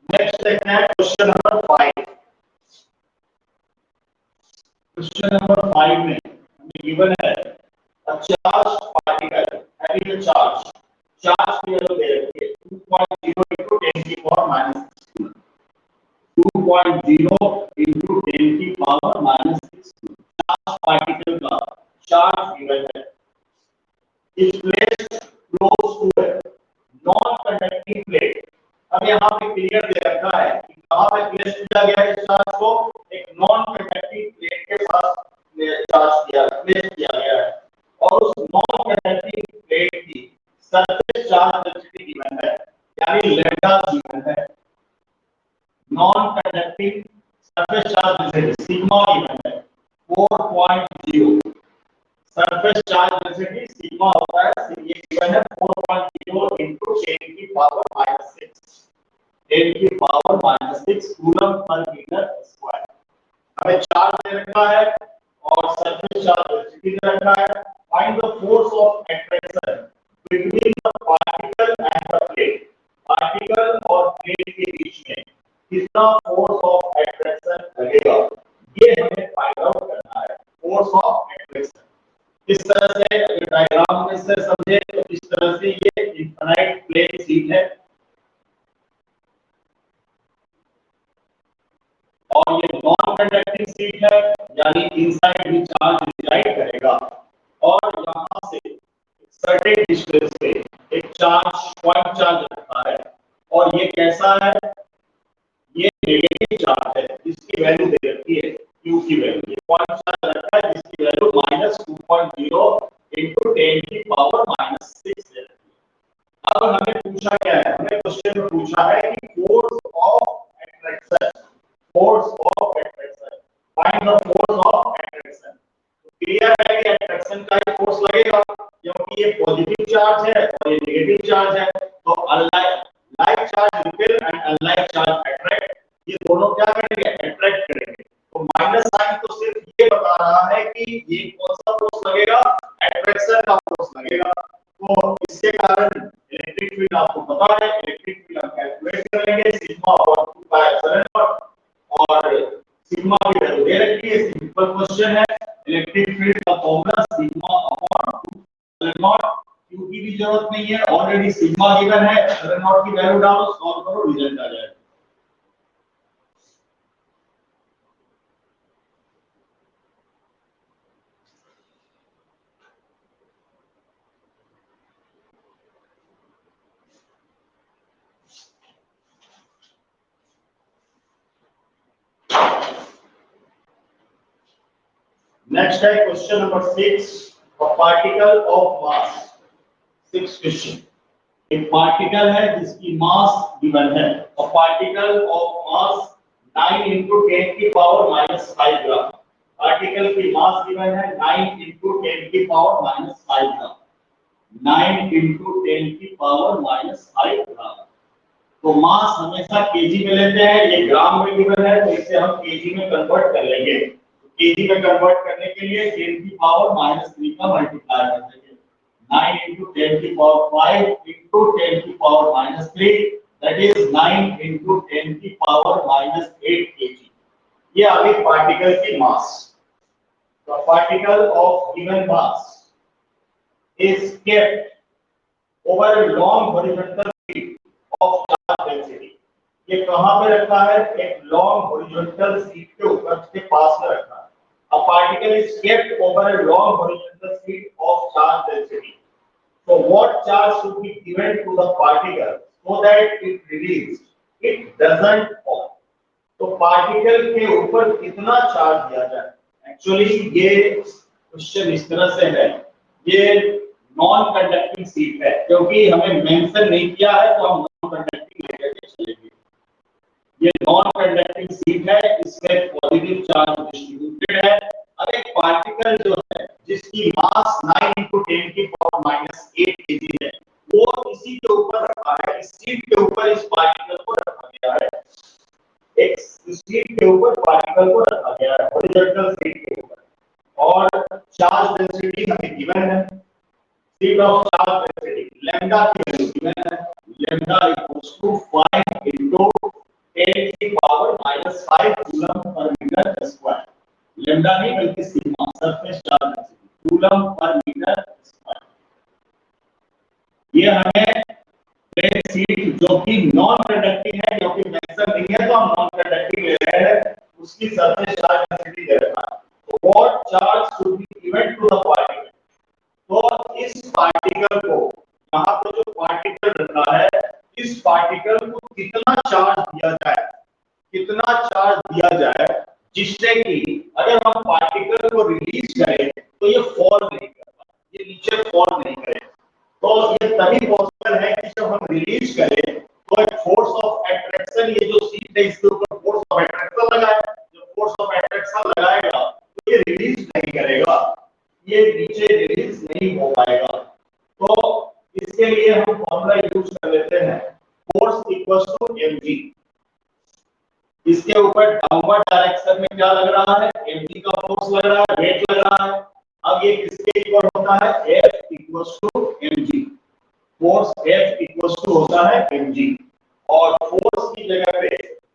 नेक्स्ट देखते हैं क्वेश्चन नंबर 5। क्वेश्चन नंबर 5 में हमें गिवन है a charge particle having a charge की वैल्यू दे रखी है 2.0 into 10 की पावर -6, 2.0 into 10 की पावर -6 चार्ज पार्टिकल का चार्ज गिवन है, इस प्लेस क्लोज टू है नॉन कंडक्टिंग प्लेट। अब यहाँ पे क्लियर दे रखा है कि कहां पे प्लेस किया गया है इस चार्ज को, एक नॉन कंडक्टिंग प्लेट के पास प्लेस किया गया है और उस नॉन कंडक्टिंग प्लेट की सरफेस चार्ज डेंसिटी गिवन है, यानी लैम्डा गिवन है। Non conducting surface charge density sigma given है 4.0, सरफेस चार्ज डेंसिटी सिग्मा होता है, ये गिवन है 4.0 into 10 की पावर -6, 10 की power -6 coulomb per metre square. हमें चार्ज दे रखा है और सरफेस चार्ज डेंसिटी दे रखा है। Find the force of attraction between the particle and the plate. Particle और प्लेट के बीच में कितना फोर्स ऑफ अट्रैक्शन लगेगा, ये हमें फाइंड आउट करना है। फोर्स ऑफ अट्रैक्शन इस तरह से, अगर डायग्राम में से समझे तो इस तरह से ये इनफाइनाइट प्लेन शीट है और ये नॉन कंडक्टिंग शीट है, यानी इनसाइड भी चार्ज रिसाइड करेगा और यहां से सर्टेन डिस्टेंस पे एक चार्ज पॉइंट चार्ज रखा है और ये कैसा है, ये नेगेटिव चार्ज है जिसकी वैल्यू दे रखी है q की वैल्यू, पॉइंट चार्ज रखा है जिसकी वैल्यू -2.0 into 10 की पावर -6 है। अब हमें पूछा क्या है, हमें क्वेश्चन में पूछा है कि force of attraction, force of attraction, find the force of attraction. Clear है कि अट्रैक्शन का ही फोर्स लगेगा क्योंकि ये पॉजिटिव चार्ज है और ये नेगेटिव चार्ज है, तो unlike like charge repel and unlike charge attract, ये दोनों क्या करेंगे, अट्रैक्ट करेंगे। तो माइनस साइन तो सिर्फ ये बता रहा है कि ये कौन सा फोर्स लगेगा, अट्रैक्शन का फोर्स लगेगा। तो इसके कारण इलेक्ट्रिक फील्ड आपको पता है, इलेक्ट्रिक फील्ड हम कैलकुलेट कर लेंगे sigma upon 2 pi epsilon naught, और सिग्मा की वैल्यू दे रखी है, सिंपल क्वेश्चन है। इलेक्ट्रिक फील्ड का formula sigma upon 2 epsilon not, Q की भी जरूरत नहीं है, ऑलरेडी सिग्मा गिवन है, एप्सिलॉन नॉट की वैल्यू डालो, सॉल्व करो, रिजल्ट आ जाएगा। नेक्स्ट है question number 6, a particle of mass। 6 question, एक पार्टिकल है जिसकी मास गिवन है, a particle of mass 9 into 10 की पावर -5 ग्राम। पार्टिकल की मास गिवन है 9 into 10 की पावर -5 ग्राम, 9 into 10 की पावर -5 ग्राम। तो मास हमेशा केजी में लेते हैं, ये ग्राम में गिवन है तो इसे हम केजी में कन्वर्ट कर लेंगे। केजी में कन्वर्ट करने के लिए 10 की पावर -3 का मल्टीप्लाई कर देंगे, 9 into 10 की पावर 5 into 10 की पावर -3, that is 9 into 10 की पावर -8 kg। ये आ गई पार्टिकल की मास। The particle of given mass is kept over a long horizontal sheet of charge density। ये कहां पे रखा है, एक लॉन्ग हॉरिजॉन्टल शीट के ऊपर के पास में रखा है। A particle is kept over a long horizontal sheet of charge density, so what charge should be given to the particle so that it released, it doesn't fall। तो पार्टिकल के ऊपर कितना चार्ज दिया जाए। एक्चुअली ये क्वेश्चन इस तरह से है, ये नॉन कंडक्टिंग सीट है, क्योंकि हमें मेंशन नहीं किया है तो हम नॉन कंडक्टिंग लेकर के चलेंगे। ये नॉन कंडक्टिंग सीट है, इसमें पॉजिटिव चार्ज डिस्ट्रीब्यूटेड है। अब एक पार्टिकल जो है जिसकी मास 9 × 10 की पावर -8 kg है, वो इसी के ऊपर रखा है, इस सीट के ऊपर इस पार्टिकल को रखा गया है। एक सीट के ऊपर पार्टिकल को रखा गया है, हॉरिजॉन्टल सीट के ऊपर, और चार्ज डेंसिटी हमें गिवन है। Sheet of charge density lambda की वैल्यू गिवन है, लैम्डा इक्वल्स टू 5 × 10 की power -5 coulomb per metre square. Lambda नहीं बल्कि sigma, surface charge density coulomb per metre square. ये हमें प्लेट सीट जो कि नॉन कंडक्टिंग है, क्योंकि मेंशन नहीं है तो हम नॉन कंडक्टिंग ले रहे हैं, उसकी सरफेस चार्ज डेंसिटी दे रखा है। तो what charge should be given to the particle. तो इस पार्टिकल को, यहाँ पे जो पार्टिकल रखा है, इस पार्टिकल को कितना चार्ज दिया जाए, कितना चार्ज दिया जाए जिससे कि अगर हम पार्टिकल को रिलीज करें तो ये फॉल नहीं करता, ये नीचे फॉल नहीं करेगा। तो ये तभी पॉसिबल है कि जब हम रिलीज करें तो एक फोर्स ऑफ अट्रैक्शन, ये जो सीट है इसके ऊपर फोर्स ऑफ अट्रैक्शन लगाए, जब फोर्स ऑफ अट्रैक्शन लगाएगा तो ये रिलीज नहीं करेगा, ये नीचे रिलीज नहीं हो पाएगा। तो इसके लिए हम फॉर्मूला यूज कर लेते हैं, फोर्स इक्वल्स टू mg। इसके ऊपर डाउनवर्ड डायरेक्शन में क्या लग रहा है, mg का फोर्स लग रहा है, वेट लग रहा है। अब ये किसके इक्वल होता है, F equals to mg। Force F equals to होता है mg, और फोर्स की जगह पे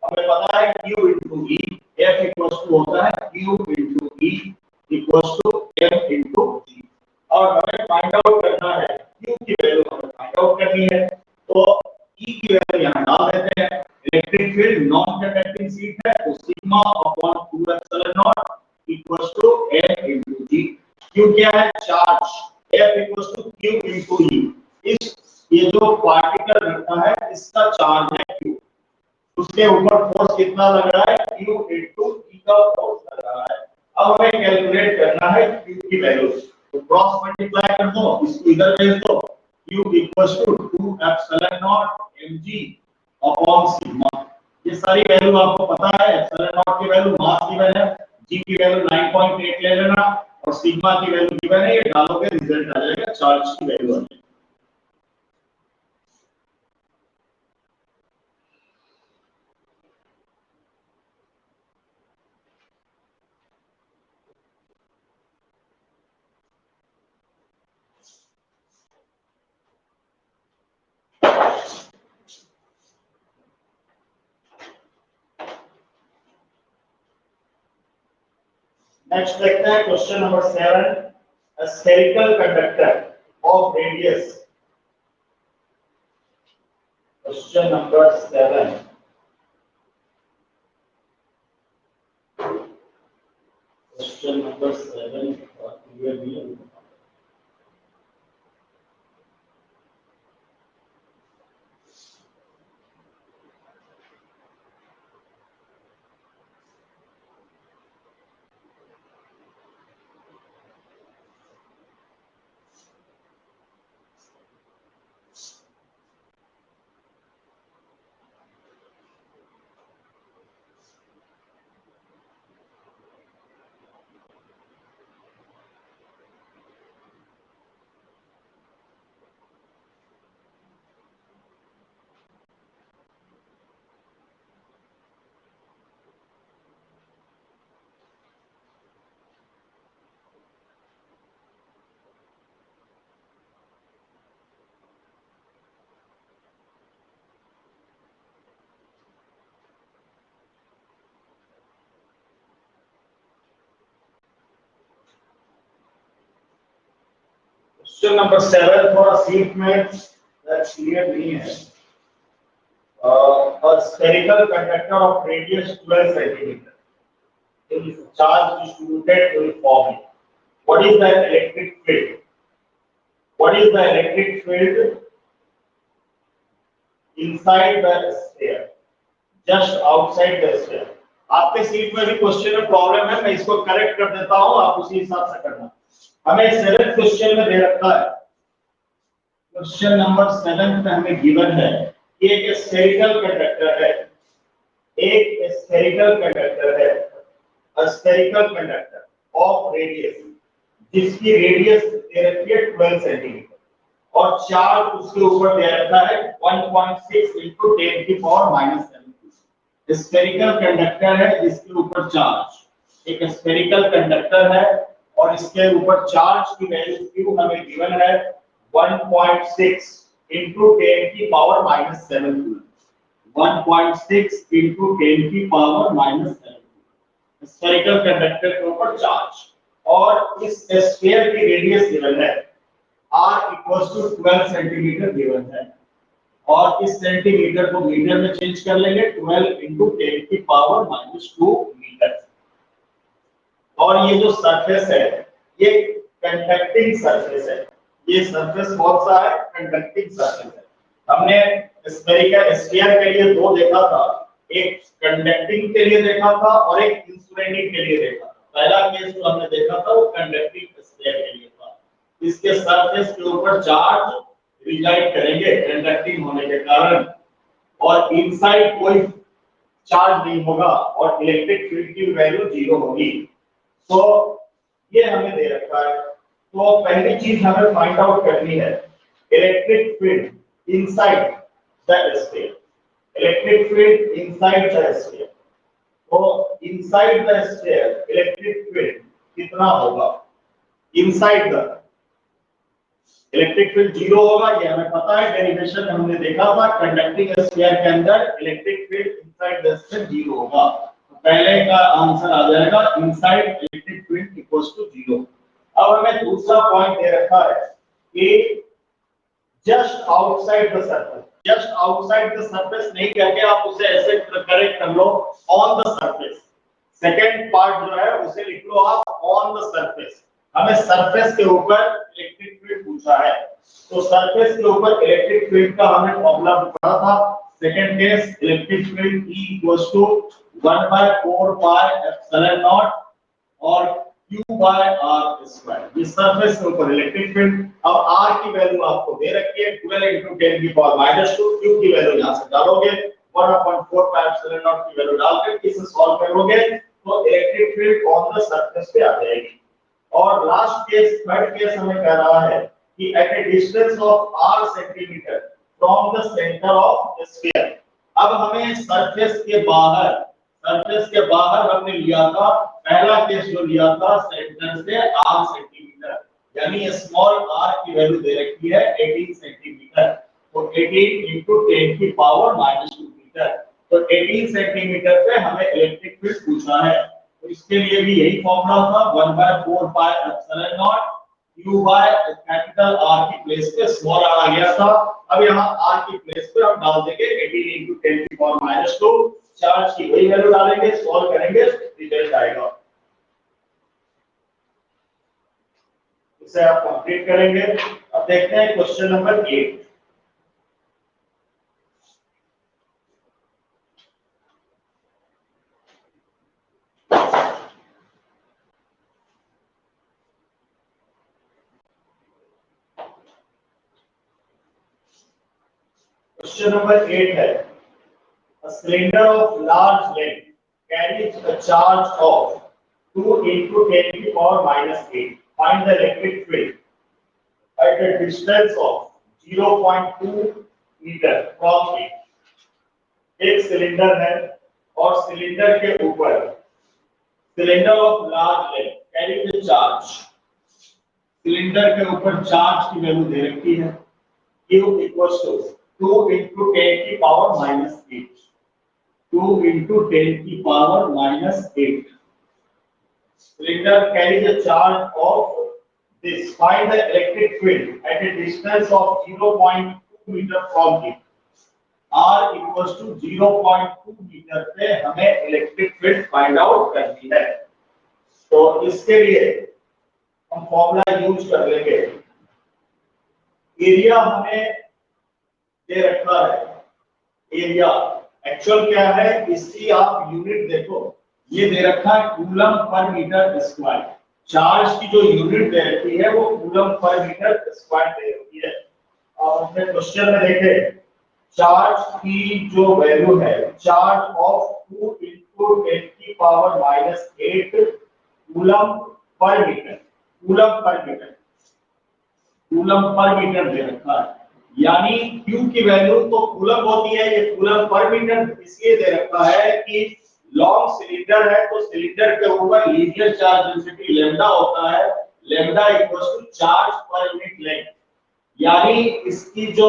हमें पता है Q × E, F equals to होता है Q × E equals to M × G। और हमें फाइंड आउट करना है, Q की वैल्यू हमें फाइंड आउट करनी है, तो E की वैल्यू यहां डाल देते हैं। Electric field non conducting sheet है, तो sigma upon 2 epsilon naught equals to M × G। Q क्या है, charge, F equals to Q × E। इस ये जो पार्टिकल रखा है इसका चार्ज है Q, उसके ऊपर फोर्स कितना लग रहा है, Q × E का फोर्स लग रहा है। अब हमें कैलकुलेट करना है Q की वैल्यू, तो क्रॉस मल्टीप्लाई कर दो, इसको इधर भेज दो, Q equals to 2 epsilon naught mg upon sigma. ये सारी वैल्यू आपको पता है, एप्सिलॉन नॉट की वैल्यू मास गिवन है, g की वैल्यू 9.8 ले लेना, और सिग्मा की वैल्यू गिवन है, ये डालोगे रिजल्ट आ जाएगा, चार्ज की वैल्यू आ जाएगी। नेक्स्ट देखते हैं question number 7, a spherical conductor of radius। Question number 7, question number 7 clear नहीं है। क्वेश्चन नंबर 7 थोड़ा सीट में क्लियर नहीं है। A spherical conductor of radius 12 centimeter is charge distributed uniformly. What is the electric field? What is the electric field inside the sphere, just outside the sphere? आपके सीट में भी क्वेश्चन में प्रॉब्लम है, मैं इसको करेक्ट कर देता हूं, आप उसी हिसाब से करना। हमें 7th क्वेश्चन में दे रखा है, क्वेश्चन नंबर 7 में हमें गिवन है कि एक स्फेरिकल कंडक्टर है, एक स्फेरिकल कंडक्टर है, स्फेरिकल कंडक्टर ऑफ रेडियस, जिसकी रेडियस दे रखी है 12 सेंटीमीटर और चार्ज उसके ऊपर दे रखा है 1.6 into 10 की पावर -7। स्फेरिकल कंडक्टर है जिसके ऊपर चार्ज, एक स्फेरिकल कंडक्टर है और इसके ऊपर चार्ज की वैल्यू Q हमें गिवन है 1.6 into 10 की पावर -7 कूलम। 1.6 into 10 की पावर -7 स्फेरिकल कंडक्टर के ऊपर चार्ज, और इस स्फीयर की रेडियस गिवन है r equals to 12 centimetre given है, और इस सेंटीमीटर को मीटर में चेंज कर लेंगे 12 into 10 की पावर -2 मीटर। और ये जो सरफेस है ये कंडक्टिंग सरफेस है, ये सरफेस कौन सा है? कंडक्टिंग सरफेस है। हमने स्फेरिकल स्फीयर के लिए दो देखा था, एक कंडक्टिंग के लिए देखा था और एक इंसुलेटिंग के लिए देखा था। पहला केस जो हमने देखा था वो कंडक्टिंग स्फीयर के लिए था, इसके सरफेस के ऊपर चार्ज रिजाइड करेंगे कंडक्टिंग होने के कारण, और इनसाइड कोई चार्ज नहीं होगा और इलेक्ट्रिक फील्ड की वैल्यू 0 होगी। तो ये हमें दे रखा है, तो पहली चीज हमें फाइंड आउट करनी है electric field inside the sphere, electric field inside the sphere. तो inside the sphere electric field कितना होगा? इनसाइड द इलेक्ट्रिक फील्ड 0 होगा, ये हमें पता है, डेरिवेशन में हमने देखा था कंडक्टिंग स्फीयर के अंदर electric field inside the sphere 0 होगा। तो पहले का आंसर आ जाएगा inside electric field equals to 0। अब हमें दूसरा पॉइंट दे रखा है कि just outside the surface, just outside the surface नहीं कहते, आप उसे ऐसे करेक्ट कर लो on the surface. Second part जो है उसे लिख लो आप ऑन द सरफेस। हमें सरफेस के ऊपर इलेक्ट्रिक फील्ड पूछा है, तो सरफेस के ऊपर इलेक्ट्रिक फील्ड का हमने फॉर्मूला पढ़ा था। Second case electric field E equals to 1/4 pi epsilon naught और Q बाय R स्क्वायर, ये सरफेस के ऊपर इलेक्ट्रिक फील्ड। अब R की वैल्यू आपको दे रखी है 12 into 10 की पावर -2, Q की वैल्यू यहां से डालोगे 1/4 पाई एप्सिलॉन नॉट की वैल्यू डालकर इसे सॉल्व करोगे तो electric field on the surface पे आ जाएगी। और लास्ट केस, थर्ड केस हमें कह रहा है कि at a distance of r centimetre from the centre of sphere. अब हमें सरफेस के बाहर हमने लिया था, पहला केस जो लिया था सेंटर से r सेंटीमीटर, यानी स्मॉल r की वैल्यू दे रखी है 18 सेंटीमीटर, तो 18 into 10 की पावर -2 मीटर। तो 18 सेंटीमीटर पे हमें इलेक्ट्रिक फील्ड पूछना है, तो इसके लिए भी यही फॉर्मूला था 1/4 pi epsilon naught Q by capital R की प्लेस पे स्मॉल r आ गया था। अब यहाँ R की प्लेस पे हम डाल देंगे 18 into 10 की पावर -2, चार्ज की वही वैल्यू डालेंगे, सॉल्व करेंगे, रिजल्ट आएगा। इसे आप कंप्लीट करेंगे। अब देखते हैं क्वेश्चन नंबर 8। क्वेश्चन नंबर 8 है a cylinder of large length carries a charge of 2 into 10 to the power -8. Find the electric field at a distance of 0.2 meter from it. एक सिलेंडर है और सिलेंडर के ऊपर cylinder of large length carries a charge, cylinder के ऊपर चार्ज की वैल्यू दे रखी है Q इक्वल्स टू 2 into 10 की पावर -8, 2 into 10 की power -8. Cylinder carries a charge of this. Find the electric field at a distance of 0.2 meter from it. R equals to 0.2 metre पे हमें इलेक्ट्रिक फील्ड फाइंड आउट करनी है। तो इसके लिए हम फॉर्मूला यूज कर लेंगे। एरिया हमें दे रखा है, एरिया एक्चुअल क्या है इसकी आप यूनिट देखो, ये दे रखा है coulomb per metre square. Charge की जो यूनिट दे रखी है वो कूलम पर मीटर स्क्वायर दे रखी है। और हमने क्वेश्चन में देखे चार्ज की जो वैल्यू है, चार्ज ऑफ 2 into 10 की power -8 coulomb per metre, coulomb per metre, coulomb per metre दे रखा है। यानी Q की वैल्यू तो कूलम होती है, ये कूलम पर मीटर इसलिए दे रखा है कि लॉन्ग सिलेंडर है तो सिलेंडर के ऊपर लीनियर चार्ज डेंसिटी लैम्डा होता है, lambda equals to charge per unit length. यानी इसकी जो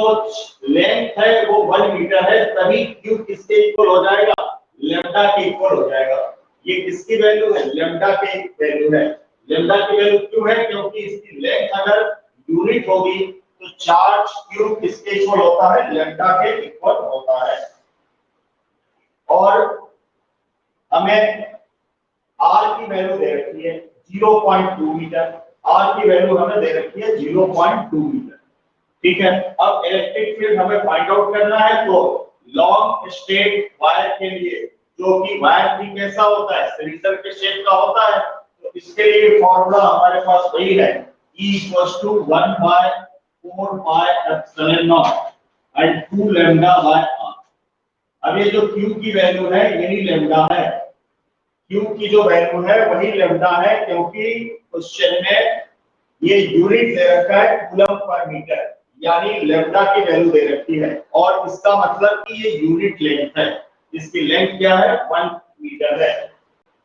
लेंथ है वो 1 मीटर है, तभी Q किसके इक्वल हो जाएगा, लैम्डा के इक्वल हो जाएगा। ये किसकी वैल्यू है, लैम्डा की वैल्यू है। लैम्डा की वैल्यू क्यों है, क्योंकि इसकी लेंथ अगर यूनिट होगी तो चार्ज Q किसके इक्वल होता है, लैम्डा के इक्वल होता है। और हमें R की वैल्यू दे रखी है 0.2 मीटर, R की वैल्यू हमें दे रखी है 0.2 मीटर। ठीक है, अब इलेक्ट्रिक फील्ड हमें फाइंड आउट करना है, तो लॉन्ग स्ट्रेट वायर के लिए, जो कि वायर भी कैसा होता है, सिलेंडर के शेप का होता है, तो इसके लिए फॉर्मूला हमारे पास वही है, E = 1/4 pi epsilon not and 2 lambda by R। अब ये जो Q की वैल्यू है यही लैम्डा है, Q की जो वैल्यू है वही लैम्डा है, क्योंकि क्वेश्चन में ये यूनिट दे रखा है कूलम पर मीटर, यानी लैम्डा की वैल्यू दे रखी है। और इसका मतलब कि ये यूनिट लेंथ है, इसकी लेंथ क्या है, 1 मीटर है।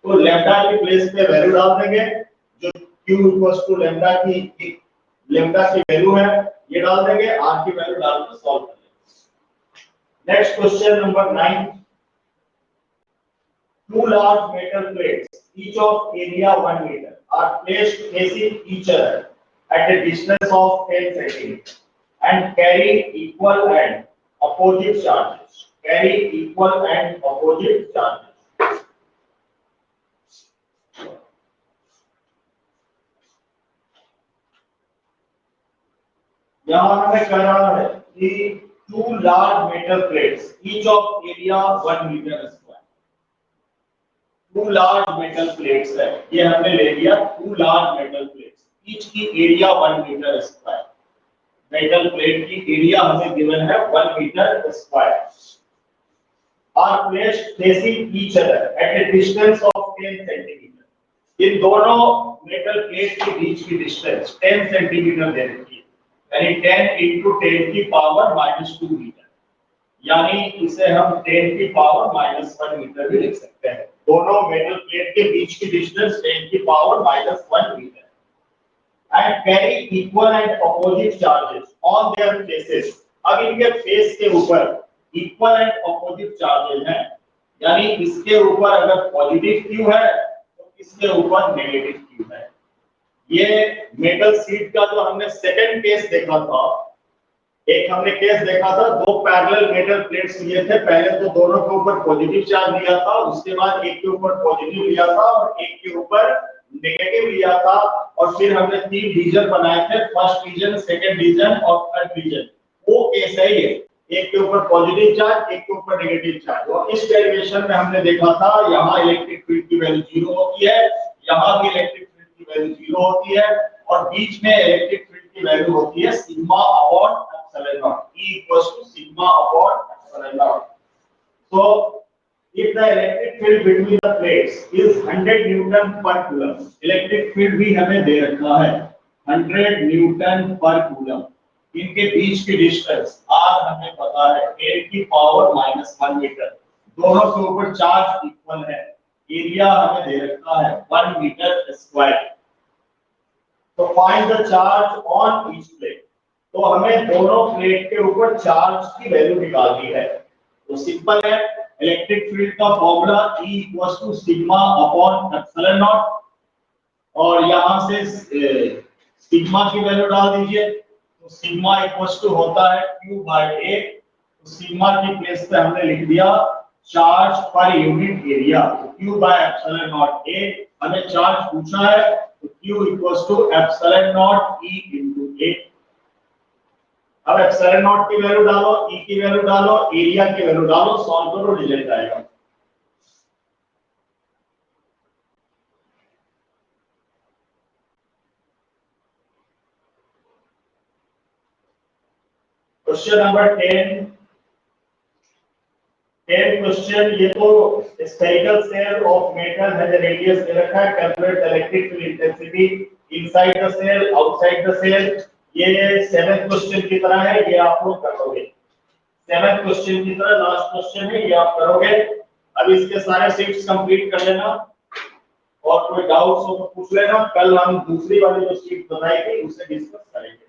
तो लैम्डा की प्लेस पे वैल्यू डाल देंगे, जो Q = लैम्डा की वैल्यू है ये डाल देंगे, R की वैल्यू डाल के सॉल्व कर लेंगे। Next question number 9। Two large metal plates, each of area 1 meter, are placed facing each other at a distance of 10 centimeters and carry equal and opposite charges. Carry equal and opposite charges. यहाँ हमें कह रहा है कि two large metal plates, each of area 1 meter square. Two large metal plates है, ये हमने ले लिया two large metal plates, each की area 1 metre square. Metal plate की एरिया हमें गिवन है 1 metre square. Are placed facing each other at a distance of 10 centimetre. इन दोनों मेटल प्लेट के बीच की डिस्टेंस 10 सेंटीमीटर दे रखी है, यानी 10 × 10 की पावर -2 मीटर, यानी इसे हम 10 की पावर -1 मीटर भी लिख सकते हैं। दोनों मेटल प्लेट के बीच की डिस्टेंस 10 की power -1 metre and carry equal and opposite charges on their faces। अब इनके फेस के ऊपर इक्वल एंड अपोजिट चार्जेस हैं, यानी इसके ऊपर अगर पॉजिटिव Q है तो इसके ऊपर नेगेटिव Q है। ये मेटल शीट का जो हमने सेकंड केस देखा था, एक हमने केस देखा था, दो पैरेलल मेटल प्लेट्स लिए थे, पहले तो दोनों के ऊपर पॉजिटिव चार्ज लिया था, उसके बाद एक के ऊपर पॉजिटिव लिया था और एक के ऊपर नेगेटिव लिया था, और फिर हमने 3 डिवीजन बनाए थे, फर्स्ट डिवीजन, सेकंड डिवीजन और थर्ड डिवीजन। वो केस है ये, एक के ऊपर पॉजिटिव चार्ज, एक के ऊपर नेगेटिव चार्ज। और इस डेरिवेशन में हमने देखा था यहाँ इलेक्ट्रिक फील्ड की वैल्यू 0 होती है, यहाँ भी इलेक्ट्रिक फील्ड की वैल्यू 0 होती है, और बीच में इलेक्ट्रिक फील्ड की वैल्यू होती है sigma upon epsilon not, E = sigma upon epsilon naught। So if the electric field between the plates is 100 Newton per coulomb, electric field भी हमें दे रखा है 100 न्यूटन पर कूलम। इनके बीच की डिस्टेंस R हमें पता है 10 की पावर -1 मीटर, दोनों के ऊपर चार्ज इक्वल है, एरिया हमें दे रखा है 1 मीटर स्क्वायर। तो find the charge on each plate. तो हमें दोनों प्लेट के ऊपर चार्ज की वैल्यू निकालनी है। तो सिंपल है, इलेक्ट्रिक फील्ड का formula E = sigma upon epsilon naught, और यहां से सिग्मा की वैल्यू डाल दीजिए, तो सिग्मा होता है Q/A। तो सिग्मा की प्लेस पे हमने लिख दिया चार्ज पर यूनिट एरिया, तो Q/एप्सिलॉन नॉट A। हमें चार्ज पूछा है तो Q = epsilon not E × A। अब एप्सिलॉन नॉट की वैल्यू डालो, E की वैल्यू डालो, एरिया की वैल्यू डालो, सॉल्व करो, रिजल्ट आएगा। क्वेश्चन नंबर 10 क्वेश्चन, ये तो spherical shell of metal has a radius दे रखा है, calculate the electric field intensity inside the shell, outside the shell। ये 7th क्वेश्चन की तरह है, ये आप लोग करोगे। 7th क्वेश्चन की तरह लास्ट क्वेश्चन है, ये आप करोगे। अब इसके सारे शीट्स कंप्लीट कर लेना और कोई डाउट्स हो तो पूछ लेना। कल हम दूसरी वाली जो शीट बताई थी उसे डिस्कस करेंगे।